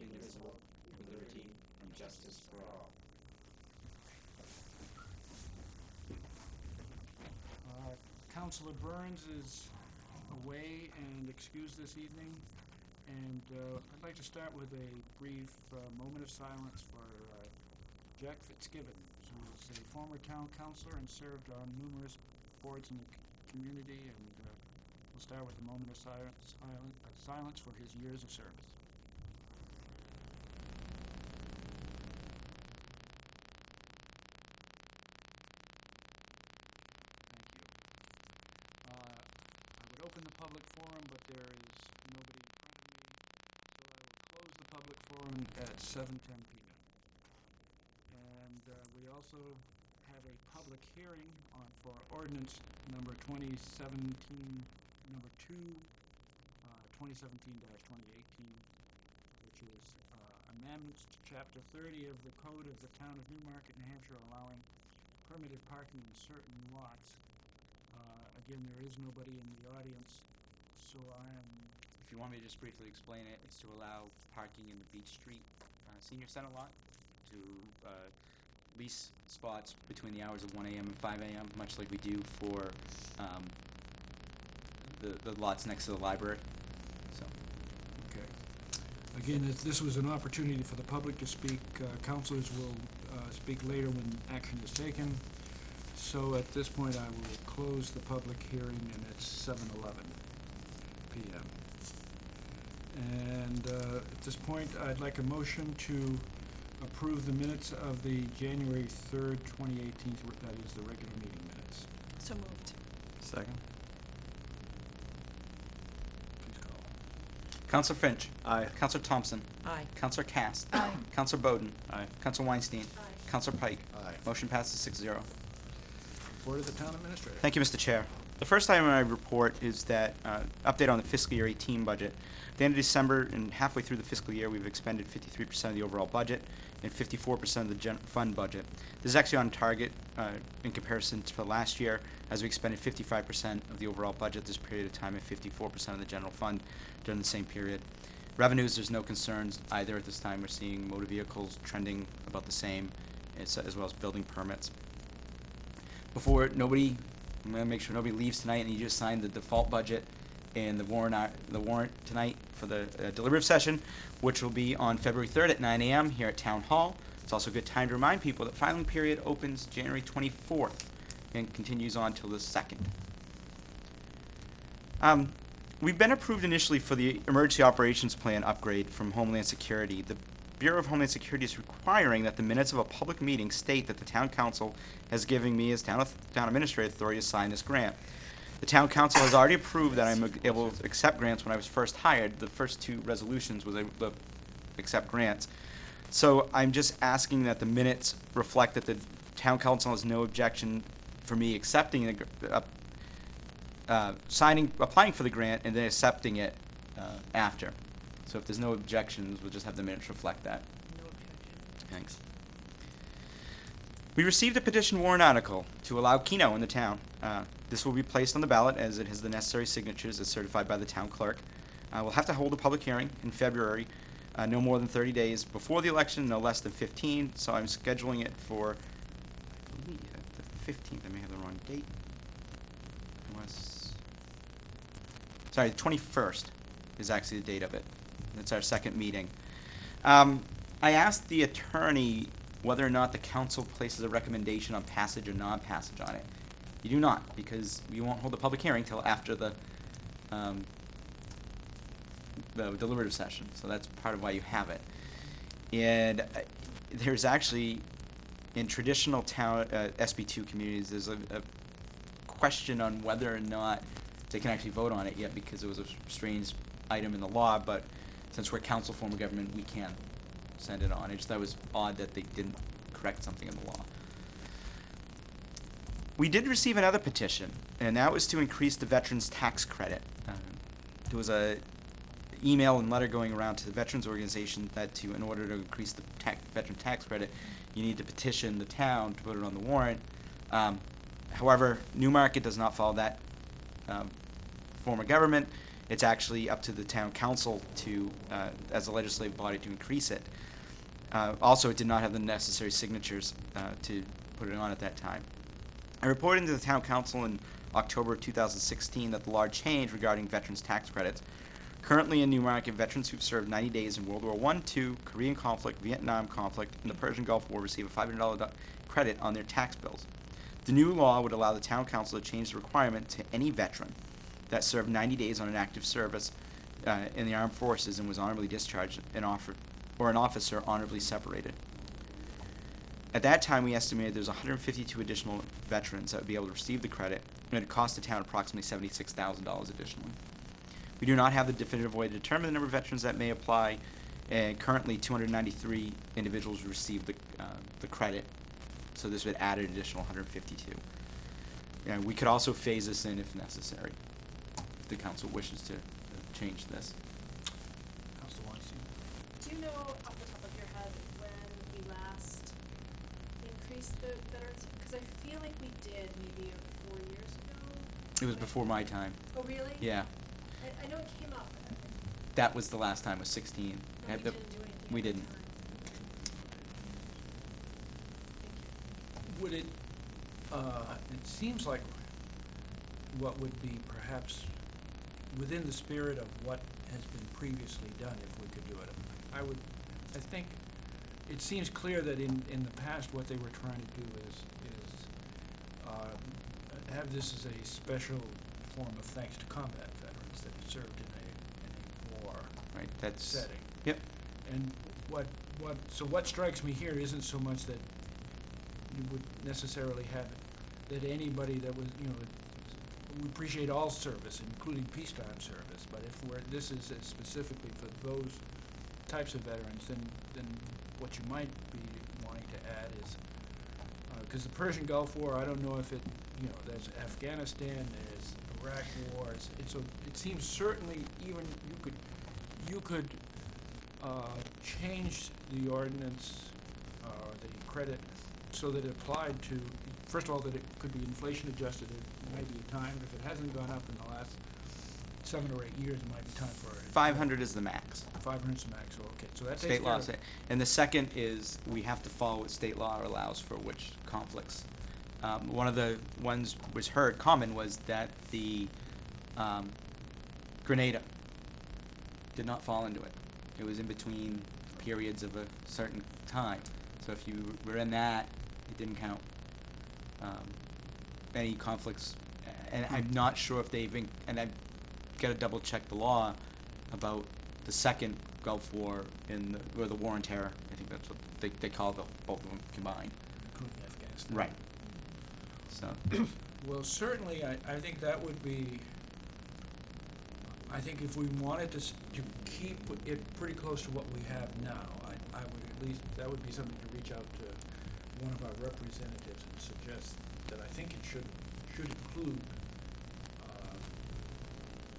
indivisible, with liberty and justice for all. Councilor Burns is away and excused this evening, and I'd like to start with a brief moment of silence for Jack Fitzgibbon, who is a former town councilor and served on numerous boards in the community, and we'll start with a moment of silence for his years of service. I would open the public forum, but there is nobody in front of me, so I will close the public forum at 7:10 p.m. And we also have a public hearing for ordinance number 2017, number 2, 2017-2018, which is amendments to Chapter 30 of the Code of the Town of Newmarket, New Hampshire, allowing permitted parking in certain lots. Again, there is nobody in the audience, so I am... If you want me to just briefly explain it, it's to allow parking in the Beach Street Senior Center lot, to lease spots between the hours of 1 a.m. and 5 a.m., much like we do for the lots next to the library. So. Okay. Again, this was an opportunity for the public to speak. Councilors will speak later when action is taken. So at this point, I will close the public hearing, and it's 7:11 p.m. And at this point, I'd like a motion to approve the minutes of the January 3rd, 2018, that is the regular meeting minutes. So moved. Second. Please call. Councilor Finch. Aye. Councilor Thompson. Aye. Councilor Cast. Aye. Councilor Bowden. Aye. Councilor Weinstein. Aye. Councilor Pike. Aye. Motion passes 6-0. Report of the town administrator. Thank you, Mr. Chair. The first item in my report is that update on the fiscal year 18 budget. At the end of December and halfway through the fiscal year, we've expended 53% of the overall budget and 54% of the general fund budget. This is actually on target in comparison to last year, as we expended 55% of the overall budget this period of time and 54% of the general fund during the same period. Revenues, there's no concerns either at this time. We're seeing motor vehicles trending about the same, as well as building permits. I'm going to make sure nobody leaves tonight, and you just signed the default budget and the warrant tonight for the deliberative session, which will be on February 3rd at 9 a.m. here at Town Hall. It's also a good time to remind people that filing period opens January 24th and continues on till the 2nd. We've been approved initially for the Emergency Operations Plan upgrade from Homeland Security. The Bureau of Homeland Security is requiring that the minutes of a public meeting state that the Town Council has given me as Town Administrator authority to sign this grant. The Town Council has already approved that I'm able to accept grants when I was first hired. The first 2 resolutions was able to accept grants. So I'm just asking that the minutes reflect that the Town Council has no objection for me accepting applying for the grant and then accepting it after. So if there's no objections, we'll just have the minutes reflect that. No objection. Thanks. We received a petition warrant article to allow Keno in the town. This will be placed on the ballot as it has the necessary signatures as certified by the town clerk. We'll have to hold a public hearing in February, no more than 30 days before the election, no less than 15. So I'm scheduling it for, I believe, the 15th. I may have the wrong date. Sorry, the 21st is actually the date of it. It's our second meeting. I asked the attorney whether or not the council places a recommendation on passage or non-passage on it. You do not, because we won't hold the public hearing till after the deliberative session. So that's part of why you have it. And there's actually, in traditional town SB2 communities, there's a question on whether or not they can actually vote on it yet, because it was a strange item in the law, but since we're a council form of government, we can send it on. I just thought it was odd that they didn't correct something in the law. We did receive another petition, and that was to increase the veterans tax credit. There was a email and letter going around to the veterans organization that in order to increase the veteran tax credit, you need to petition the town to put it on the warrant. However, Newmarket does not follow that form of government, It's actually up to the town council to, as a legislative body, to increase it. Also, it did not have the necessary signatures to put it on at that time. I reported to the town council in October of 2016 that the large change regarding veterans tax credits. Currently in Newmarket, veterans who've served 90 days in World War I, II, Korean conflict, Vietnam conflict, and the Persian Gulf War receive a $500 credit on their tax bills. The new law would allow the town council to change the requirement to any veteran that served 90 days on an active service in the armed forces and was honorably discharged, or an officer honorably separated. At that time, we estimated there's 152 additional veterans that would be able to receive the credit, and it would cost the town approximately $76,000 additionally. We do not have the definitive way to determine the number of veterans that may apply, and currently 293 individuals receive the credit, so this would add an additional 152. And we could also phase this in if necessary, if the council wishes to change this. Council Weinstein. Do you know off the top of your head when we last increased the veterans? Because I feel like we did maybe 4 years ago. It was before my time. Oh, really? Yeah, I know it came up. that was the last time, was 16. No, we Had the- didn't do anything. we at the didn't. time. Thank you. Would it, it seems like what would be perhaps within the spirit of what has been previously done, if we could do it. I think it seems clear that in the past, what they were trying to do is have this as a special form of thanks to combat veterans that have served in a war Right, that's... setting. Yep. And what strikes me here isn't so much that you would necessarily have that anybody that was, we appreciate all service, including peacetime service, but if this is specifically for those types of veterans, then what you might be wanting to add is, because the Persian Gulf War, I don't know if it, there's Afghanistan, there's Iraq wars, it seems certainly even you could change the ordinance, the credit, so that it applied to, first of all, that it could be inflation adjusted. It might be a time, if it hasn't gone up in the last 7 or 8 years, it might be time for it. 500 is the max. 500 is the max, okay, so that takes State care law of say. And the second is we have to follow what state law allows for which conflicts. One of the ones was heard common was that the Grenada did not fall into it. It was in between periods of a certain time. So if you were in that, it didn't count. Any conflicts, and I'm not sure if they've, and I've got to double check the law about the second Gulf War or the War on Terror. I think that's what they call both of them combined. Including Afghanistan. Right. So. Well, certainly, I think that would be, I think if we wanted to keep it pretty close to what we have now, I would at least, that would be something to reach out to one of our representatives and suggest that I think it should include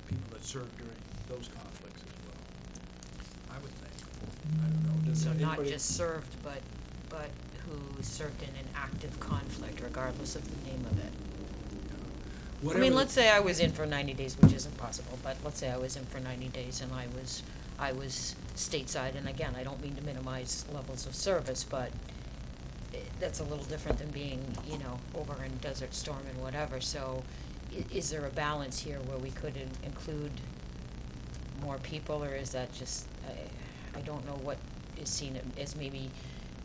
people that served during those conflicts as well. I would think. I don't know. Does So not anybody- just served, but who served in an active conflict, regardless of the name of it. I Whatever mean, the- let's say I was in for 90 days, which isn't possible, but let's say I was in for 90 days and I was stateside, and again, I don't mean to minimize levels of service, but that's a little different than being, over in Desert Storm and whatever, so is there a balance here where we could include more people, or is that just, I don't know what is seen as maybe,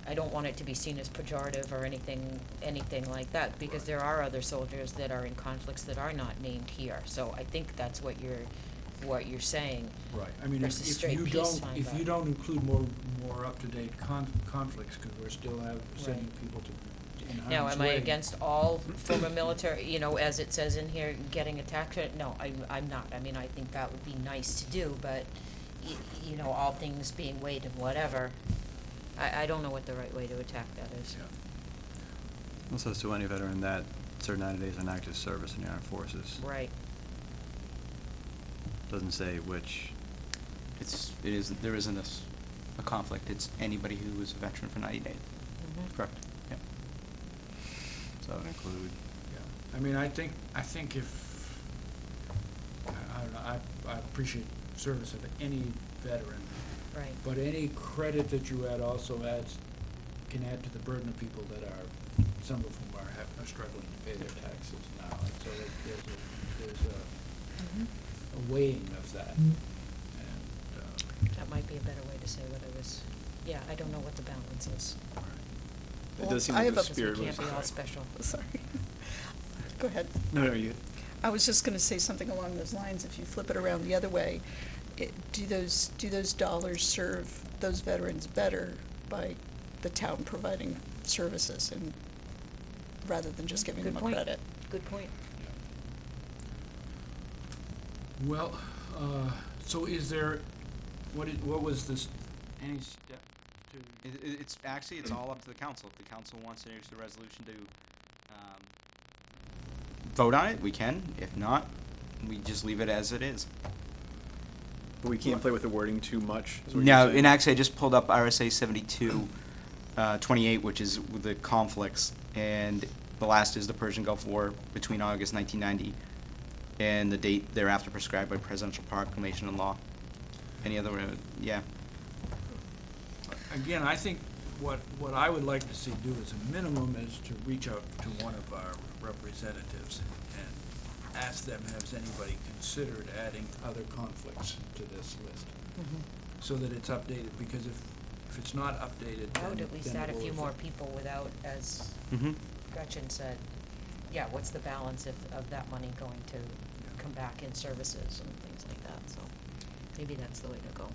I don't want it to be seen as pejorative or anything like that, because Right. there are other soldiers that are in conflicts that are not named here, so I think that's what you're saying. Right, I mean, versus if straight you don't, peacetime, if you but- don't include more up-to-date conflicts, because we're still sending Right. people to, in harm's way. Now, am I against all former military, as it says in here, getting a tax credit? No, I'm not. I mean, I think that would be nice to do, but, all things being weighed and whatever, I don't know what the right way to attack that is. Yeah. Also, to any veteran that served 90 days in active service in the armed forces. Right. Doesn't say which. There isn't a conflict. It's anybody who was a veteran for 90 days. Mhm. Correct. Yep. So that would include. Yeah, I mean, I think if, I don't know, I appreciate service of any veteran, Right. but any credit that you add also can add to the burden of people that are, some of whom are struggling to pay their taxes now. And so there's a weighing of that. And, That might be a better way to say what I was, yeah, I don't know what the balance is. It Well, does seem I like have the a- Because we spirit was. can't be all special. Sorry. Go ahead. No, no, you. I was just gonna say something along those lines. If you flip it around the other way, do those dollars serve those veterans better by the town providing services and rather than just giving Good them a point. credit? Good point. well, so is there, what was this, any step to? It's actually, it's all up to the council. If the council wants to introduce the resolution to vote on it, we can. If not, we just leave it as it is. But we can't play with the wording too much. Is what No, you're saying? and actually, I just pulled up RSA 72, 28, which is with the conflicts, and the last is the Persian Gulf War between August 1990 and the date thereafter prescribed by presidential proclamation and law. Any other, yeah. Again, I think what I would like to see do as a minimum is to reach out to one of our representatives and ask them, has anybody considered adding other conflicts to this list? So that it's updated, because if it's not updated, I would then at least it add a will few more affect- people without, as Mm-hmm. Gretchen said, yeah, what's the balance of that money going to come back in services and things like that, so maybe that's the way to go.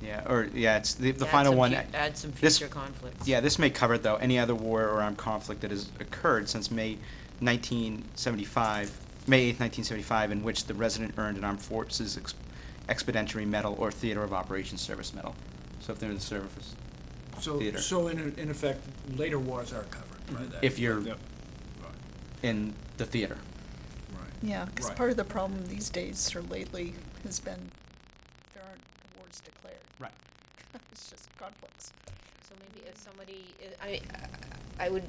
Yeah, or, yeah, it's the Add final some one. add some this- future conflicts. Yeah, this may cover, though, any other war or armed conflict that has occurred since May 1975, May 8th, 1975, in which the resident earned an Armed Forces Expeditionary Medal or Theater of Operations Service Medal. So if they're in the service, theater. So in effect, later wars are covered by that. if you're Yep. in the theater. Right. Yeah, because Right. part of the problem these days or lately has been there aren't wars declared. Right. It's just conflicts. So maybe if somebody, I would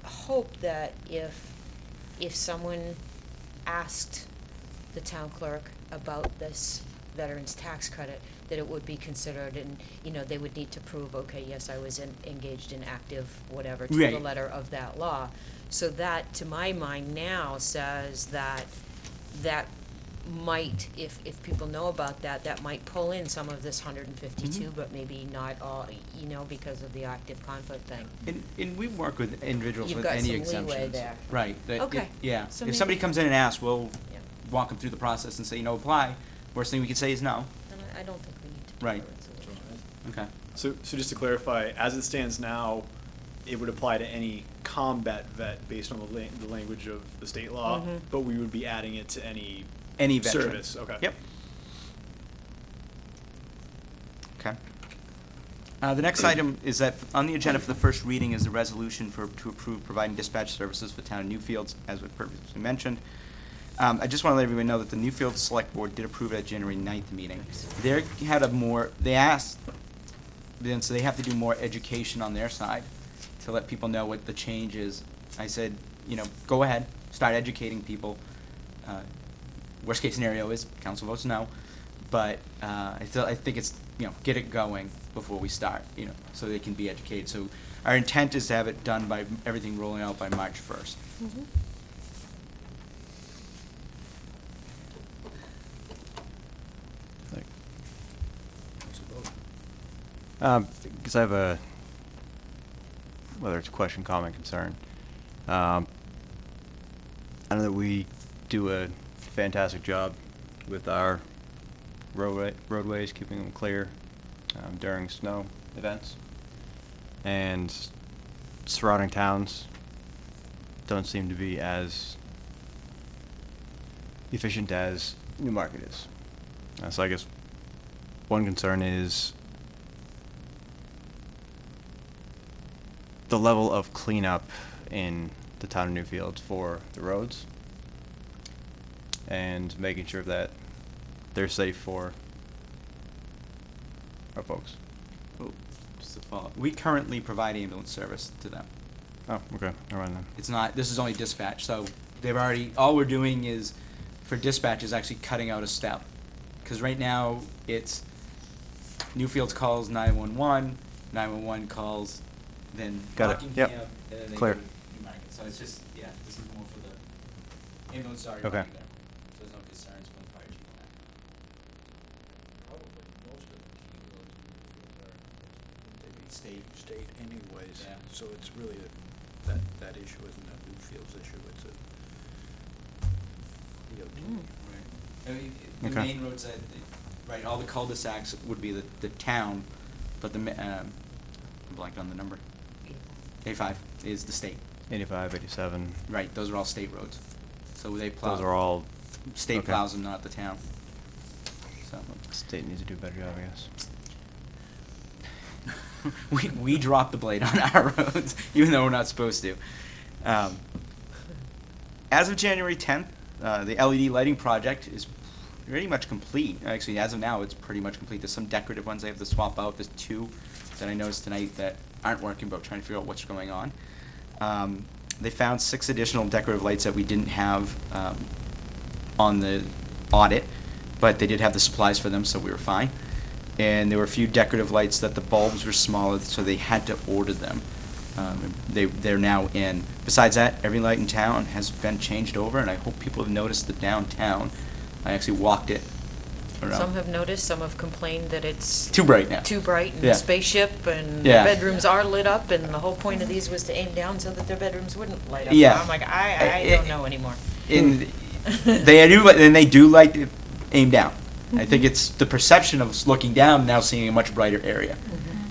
hope that if someone asked the town clerk about this veterans tax credit, that it would be considered, and, you know, they would need to prove, okay, yes, I was engaged in active whatever to the Right. letter of that law. So that, to my mind now, says that might, if people know about that, that might pull in some of this 152, Mhm. but maybe not all, you know, because of the active conflict thing. And we work with individuals You've with got any some exemptions. leeway there. Right. that Okay. Yeah. So If somebody maybe- comes in and asks, we'll Yeah. walk them through the process and say, you know, apply. Worst thing we could say is no. And I don't think we need to do Right. a resolution. Okay. So just to clarify, as it stands now, it would apply to any combat vet based on the language of the state law, Mhm. but we would be adding it to any Any veteran. service. Okay. Yep. Okay. The next item is that on the agenda for the first reading is the resolution to approve providing dispatch services for town of Newfields, as we previously mentioned. I just want to let everyone know that the Newfield Select Board did approve it at January 9th meeting. They asked, then, so they have to do more education on their side to let people know what the change is. I said, you know, go ahead, start educating people. Worst case scenario is council votes no, but I think it's, you know, get it going before we start, you know, so they can be educated. So our intent is to have it done by, everything rolling out by March 1st. Because I have whether it's a question, comment, concern. I know that we do a fantastic job with our roadways, keeping them clear during snow events. And surrounding towns don't seem to be as efficient as Newmarket is. So I guess one concern is the level of cleanup in the town of Newfield for the roads and making sure that they're safe for our folks. Oh, just a follow-up. We currently provide ambulance service to them. Oh, okay. All right then. It's not, this is only dispatch, so they've already, all we're doing is, for dispatch, is actually cutting out a step. Because right now, it's Newfields calls 911, 911 calls, then Got it. Buckingham, Yep. and then they Clear. go to Newmarket. So it's just, yeah, this is more for the ambulance already Okay. running there. So there's no concerns from the fire chief on that. Probably most of the key roads in Newfield are, they be State. state anyways. Yeah. So it's really that issue isn't a Newfields issue, it's a DOT. Right. I mean, the Okay. main roads that, right, all the cul-de-sacs would be the town, but I'm blanked on the number. A5 is the state. 85, 87. Right, those are all state roads. So they plow. Those are all, State okay. plows them, not the town. So. State needs to do a better job, I guess. We drop the blade on our roads, even though we're not supposed to. As of January 10th, the LED lighting project is pretty much complete. Actually, as of now, it's pretty much complete. There's some decorative ones I have to swap out. There's 2 that I noticed tonight that aren't working, but trying to figure out what's going on. They found 6 additional decorative lights that we didn't have on the audit, but they did have the supplies for them, so we were fine. And there were a few decorative lights that the bulbs were smaller, so they had to order them. They're now in. Besides that, every light in town has been changed over, and I hope people have noticed the downtown. I actually walked it around. Some have noticed, some have complained that it's Too bright now. too bright and Yeah. spaceship and Yeah. bedrooms are lit up, and the whole point of these was to aim down so that their bedrooms wouldn't light up. Yeah. I'm like, I don't know anymore. And they do like to aim down. I think it's the perception of looking down now seeing a much brighter area.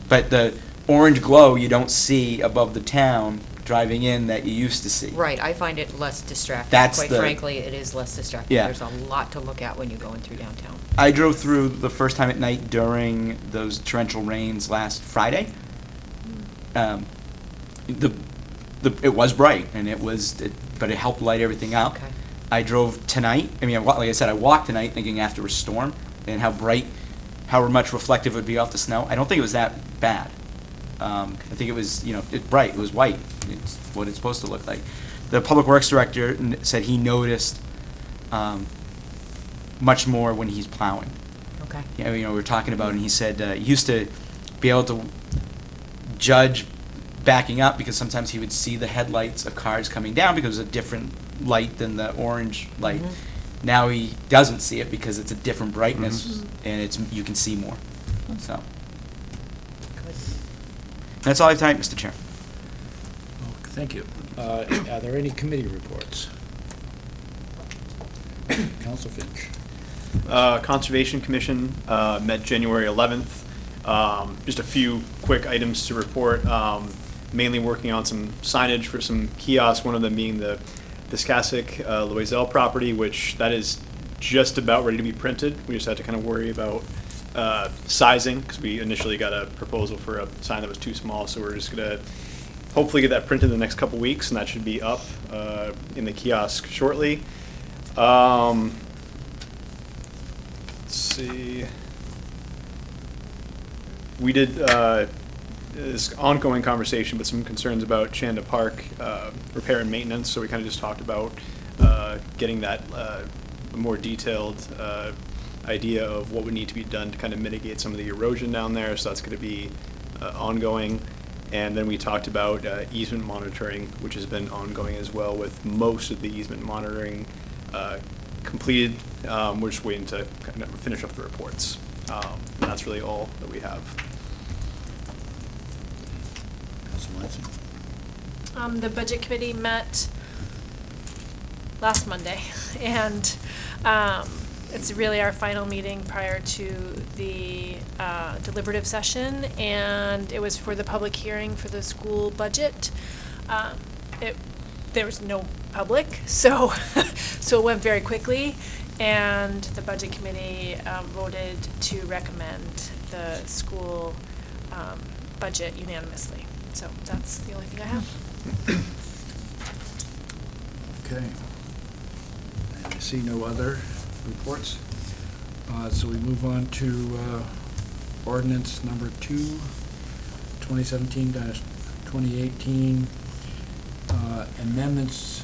But the orange glow you don't see above the town driving in that you used to see. Right, I find it less distracting. That's Quite the- frankly, it is less distracting. Yeah. There's a lot to look at when you're going through downtown. I drove through the first time at night during those torrential rains last Friday. It was bright, and but it helped light everything up. Okay. I drove tonight. I mean, like I said, I walked tonight thinking after a storm and how much reflective it would be off the snow. I don't think it was that bad. I think it was, it's bright. It was white. It's what it's supposed to look like. The public works director said he noticed much more when he's plowing. Okay. Yeah, we were talking about it, and he said he used to be able to judge backing up because sometimes he would see the headlights of cars coming down because it was a different light than the orange light. Mhm. Now he doesn't see it because it's a different brightness, and you can see more. So Good. that's all I have tonight, Mr. Chair. Thank you. Are there any committee reports? Council Finch. Conservation Commission met January 11th. Just a few quick items to report. Mainly working on some signage for some kiosks, one of them being the Piscassic Loisel property, which that is just about ready to be printed. We just had to kind of worry about sizing, because we initially got a proposal for a sign that was too small, so we're just going to hopefully get that printed in the next couple weeks, and that should be up in the kiosk shortly. Let's see. We did this ongoing conversation, but some concerns about Chanda Park repair and maintenance. So we kind of just talked about getting that a more detailed idea of what would need to be done to kind of mitigate some of the erosion down there. So that's going to be ongoing. And then we talked about easement monitoring, which has been ongoing as well, with most of the easement monitoring completed. We're just waiting to kind of finish up the reports. And that's really all that we have. Council Watson. The budget committee met last Monday, and it's really our final meeting prior to the deliberative session, and it was for the public hearing for the school budget. There was no public, so so it went very quickly, and the budget committee voted to recommend the school budget unanimously. So that's the only thing I have. Okay. And I see no other reports. So we move on to ordinance number 2, 2017-2018, amendments,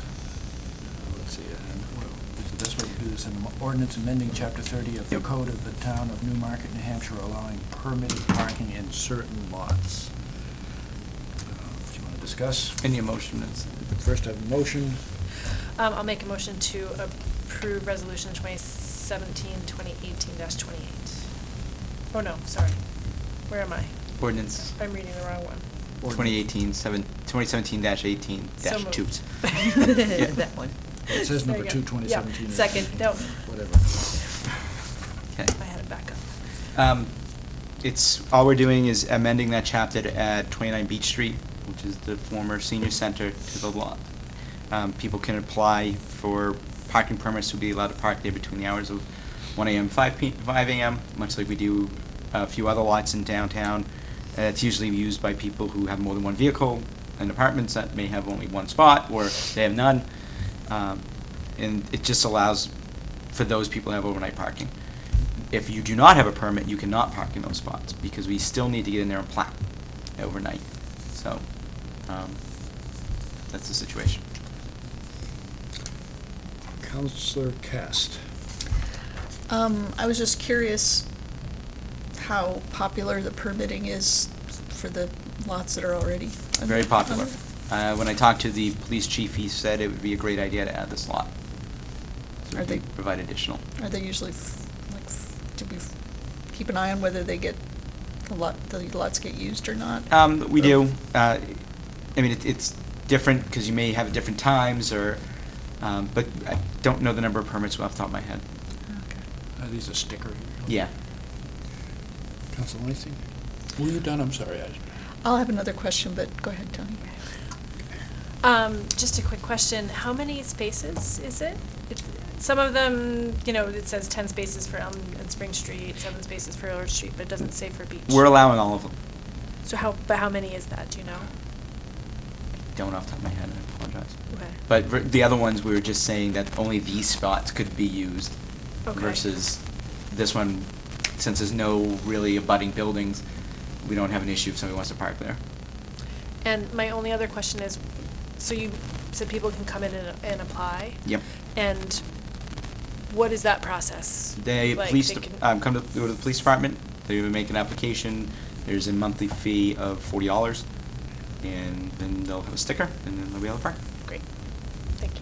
let's see, and, well, is the best way to do this, an ordinance amending Chapter 30 of the Yep. Code of the Town of Newmarket, New Hampshire, allowing permitted parking in certain lots. Do you want to discuss? Any motion is, First, I have a motion. I'll make a motion to approve resolution 2018-28. Oh, no, sorry. Where am I? ordinance I'm reading the wrong one. 2017-18-2. So moved. That one. It says There number you 2, go. 2017. Yeah, second, no, Whatever. Okay. I had it back up. It's, all we're doing is amending that chapter to add 29 Beach Street, which is the former senior center, to the lot. People can apply for parking permits to be allowed to park there between the hours of 1 a.m. 5 a.m., much like we do a few other lots in downtown. It's usually used by people who have more than one vehicle, and apartments that may have only one spot, or they have none. And it just allows for those people to have overnight parking. If you do not have a permit, you cannot park in those spots, because we still need to get in there and plow overnight. So, that's the situation. Counselor Cast. I was just curious how popular the permitting is for the lots that are already. Very popular. under- When I talked to the police chief, he said it would be a great idea to add this lot. So Are we can they- provide additional. Are they usually, do we keep an eye on whether they get, the lots get used or not? We do. I mean, it's different, because you may have different times, or, but I don't know the number of permits off the top of my head. Okay. Are these a sticker? Yeah. Counselor Weinstein? Were you done? I'm sorry. I'll have another question, but go ahead, Tony. Just a quick question, how many spaces is it? Some of them, it says 10 spaces for Elm and Spring Street, 7 spaces for Willard Street, but it doesn't say for Beach. We're allowing all of them. So how many is that, do you know? Don't off the top of my head, I apologize. Okay. But the other ones, we were just saying that only these spots could be used. Okay. Versus this one, since there's no really abutting buildings, we don't have an issue if somebody wants to park there. And my only other question is, so you said people can come in and apply? Yep. And what is that process? They, Like, police, they can- go to the police department, they would make an application, there's a monthly fee of $40, and then they'll have a sticker, and then they'll be able to park. Great, thank you.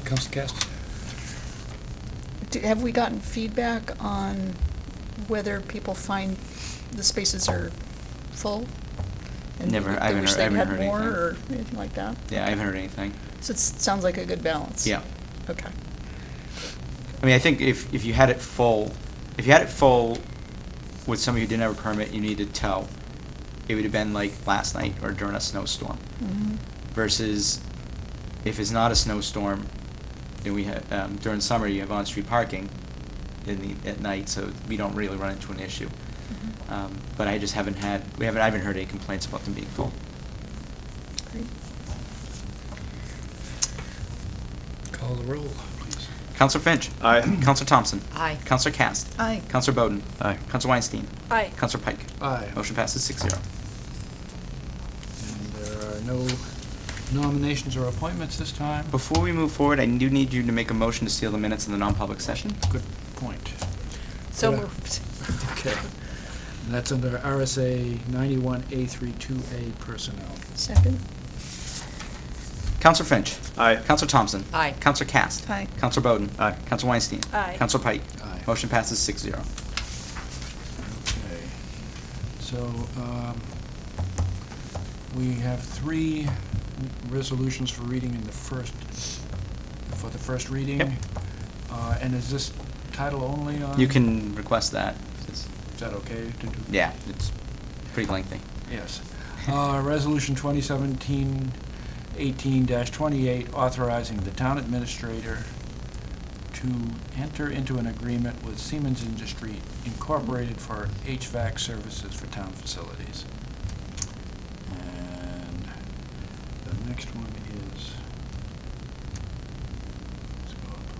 Counselor Cast? Have we gotten feedback on whether people find the spaces are full? And Never- they I haven't wish heard- I they'd haven't had heard more, anything. or anything like that? Yeah, I haven't heard anything. So it sounds like a good balance? Yeah. Okay. I mean, I think if you had it full with somebody who didn't have a permit, you needed to tow, it would have been like last night or during a snowstorm. Mhm. Versus if it's not a snowstorm, then we have, during summer, you have on-street parking at night, so we don't really run into an issue. Mhm. But I just I haven't heard any complaints about them being full. Great. Call the roll, please. Counselor Finch. Aye. Counselor Thompson. Aye. Counselor Cast. Aye. Counselor Bowden. Aye. Counselor Weinstein. Aye. Counselor Pike. Aye. Motion passes 6-0. And there are no nominations or appointments this time? Before we move forward, I do need you to make a motion to seal the minutes in the non-public session. Good point. So Yeah. moved. Okay. And that's under RSA 91A32A personnel. Second? Counselor Finch. Aye. Counselor Thompson. Aye. Counselor Cast. Aye. Counselor Bowden. Aye. Counselor Weinstein. Aye. Counselor Pike. Aye. Motion passes 6-0. Okay. So, we have 3 resolutions for reading in the first reading. Yep. And is this title only on? You can request that. Is that okay to do? Yeah, it's pretty lengthy. Yes. Resolution 2017-18-28, authorizing the town administrator to enter into an agreement with Siemens Industry Incorporated for HVAC services for town facilities. And the next one is, let's go up to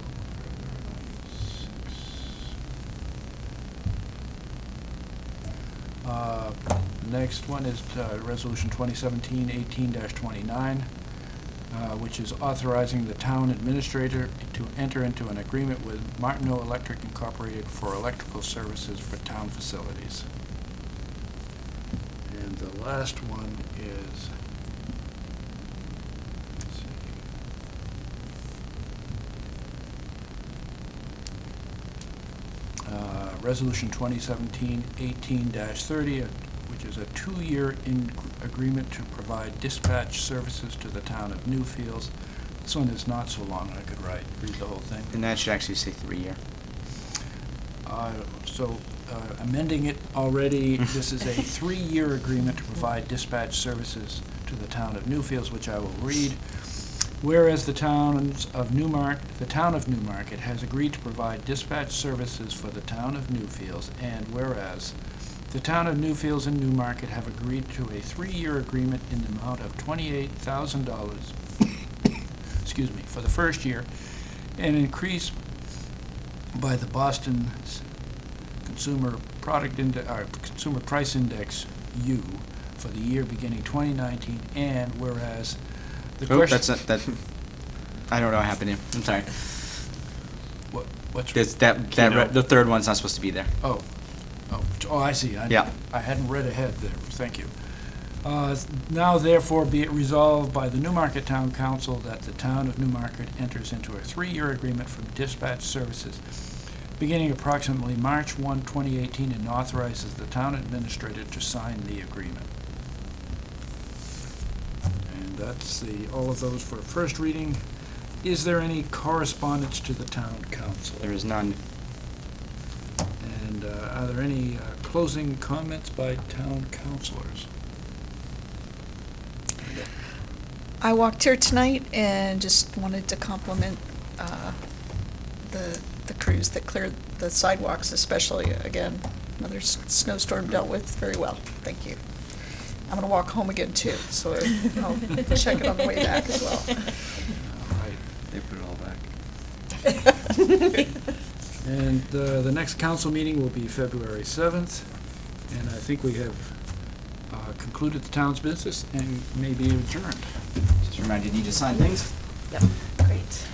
6. Next one is Resolution 2017-18-29, which is authorizing the town administrator to enter into an agreement with Martineau Electric Incorporated for electrical services for town facilities. And the last one is, let's see. Resolution 2017-18-30, which is a 2-year agreement to provide dispatch services to the town of Newfields. This one is not so long, I could read the whole thing. And that should actually say 3-year. Amending it already, this is a 3-year agreement to provide dispatch services to the town of Newfields, which I will read. Whereas the town of Newmarket has agreed to provide dispatch services for the town of Newfields, and whereas the town of Newfields and Newmarket have agreed to a 3-year agreement in the amount of $28,000, excuse me, for the first year, and increase by the Boston Consumer Price Index U for the year beginning 2019, and whereas the Oh, question... that's not, that, I don't know what happened here. I'm sorry. What's... The third one's not supposed to be there. Oh, I see. Yeah. I hadn't read ahead there. Thank you. Now therefore be it resolved by the Newmarket Town Council that the town of Newmarket enters into a 3-year agreement for dispatch services beginning approximately March 1, 2018, and authorizes the town administrator to sign the agreement. And that's all of those for first reading. Is there any correspondence to the town council? There is none. And are there any closing comments by town councilors? I walked here tonight and just wanted to compliment the crews that cleared the sidewalks, especially, again, another snowstorm dealt with very well. Thank you. I'm going to walk home again, too, so I'll check it on the way back as well. All right. They put it all back. And the next council meeting will be February 7th, and I think we have concluded the town's business and may be adjourned. Just a reminder, you need to sign things? Yep, great.